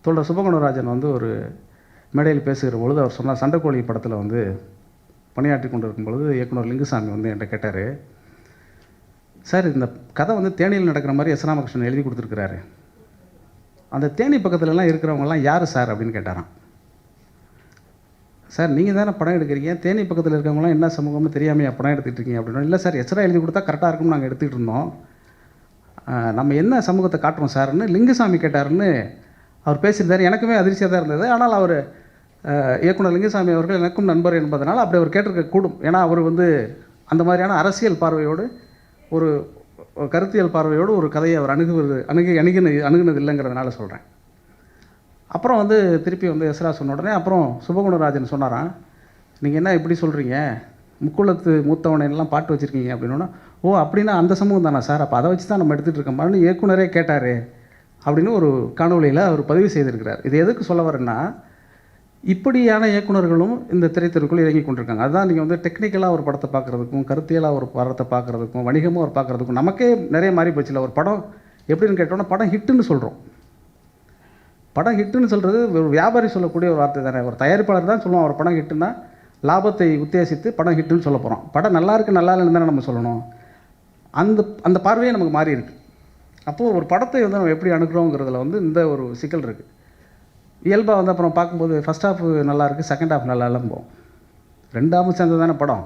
தோழர் சுபகுணராஜன் வந்து ஒரு மேடையில் பேசுகிற பொழுது அவர் சொன்னார், சண்டைக்கோழி படத்தில் வந்து பணியாற்றி கொண்டு இருக்கும் பொழுது இயக்குனர் லிங்குசாமி வந்து என்கிட்ட கேட்டார், சார் இந்த கதை வந்து தேனியில் நடக்கிற மாதிரி எஸ் ராமகிருஷ்ணன் எழுதி கொடுத்துருக்கிறாரு, அந்த தேனி பக்கத்துலலாம் இருக்கிறவங்கலாம் யார் சார் அப்படின்னு கேட்டாராம். சார் நீங்கள் தானே படம் எடுக்கிறீங்க, தேனி பக்கத்தில் இருக்கவங்களாம் என்ன சமூகம்னு தெரியாமையா படம் எடுத்துகிட்டு இருக்கீங்க அப்படின்னா, இல்லை சார் எஸ்ரா எழுதி கொடுத்தா கரெக்டாக இருக்கும்னு நாங்கள் எடுத்துகிட்டு இருந்தோம், நம்ம என்ன சமூகத்தை காட்டுறோம் சார்னு லிங்குசாமி கேட்டாருன்னு அவர் பேசியிருந்தார். எனக்குமே அதிர்ச்சியாக தான் இருந்தது. ஆனால் அவர் இயக்குனர் லிங்குசாமி அவர்கள் எனக்கும் நண்பர் என்பதனால் அப்படி அவர் கேட்டிருக்க கூடும். ஏன்னா அவர் வந்து அந்த மாதிரியான அரசியல் பார்வையோடு ஒரு கருத்தியல் பார்வையோடு ஒரு கதையை அவர் அணுகுனது இல்லைங்கிறதுனால சொல்கிறேன். அப்புறம் வந்து திருப்பி வந்து எஸ்ரா சொன்ன உடனே அப்புறம் சுபகுணராஜன் சொன்னாராம், நீங்கள் என்ன இப்படி சொல்கிறீங்க, முக்குளத்து மூத்தவனையெல்லாம் பாட்டு வச்சுருக்கீங்க அப்படின்னா, ஓ அப்படின்னா அந்த சமூகம் தானே சார், அப்போ அதை வச்சு தான் நம்ம எடுத்துகிட்டு இருக்கோம்னு இயக்குனரே கேட்டார் அப்படின்னு ஒரு காணொலியில் அவர் பதிவு செய்திருக்கிறார். இது எதுக்கு சொல்ல வரேன்னா, இப்படியான இயக்குனர்களும் இந்த திரைத்துறைக்குள் இறங்கி கொண்டிருக்காங்க. அதுதான் நீங்கள் வந்து டெக்னிக்கலாக ஒரு படத்தை பார்க்குறதுக்கும், கருத்தியலாக ஒரு படத்தை பார்க்குறதுக்கும், வணிகமாக ஒரு பார்க்குறதுக்கும் நமக்கே நிறைய மாறி போச்சுல. ஒரு படம் எப்படின்னு கேட்டோன்னா, படம் ஹிட்டுன்னு சொல்கிறோம். படம் ஹிட்டுன்னு சொல்கிறது ஒரு வியாபாரி சொல்லக்கூடிய ஒரு வார்த்தை தானே. ஒரு தயாரிப்பாளர் தான் சொல்லுவோம் ஒரு படம் ஹிட்டுன்னா, லாபத்தை உத்தேசித்து படம் ஹிட்டுன்னு சொல்ல போகிறோம். படம் நல்லா இருக்குது நல்லா இல்லைன்னு தானே நம்ம சொல்லணும். அந்த பார்வையே நமக்கு மாறி இருக்குது. அப்போது ஒரு படத்தை வந்து நம்ம எப்படி அணுகிறோங்கிறதுல வந்து இந்த ஒரு சிக்கல் இருக்குது. இயல்பாக வந்து அப்புறம் பார்க்கும்போது ஃபஸ்ட் ஹாஃப் நல்லாயிருக்கு, செகண்ட் ஹாஃப் நல்லா இல்லைம்போம். 2 சேர்ந்தது தானே படம்.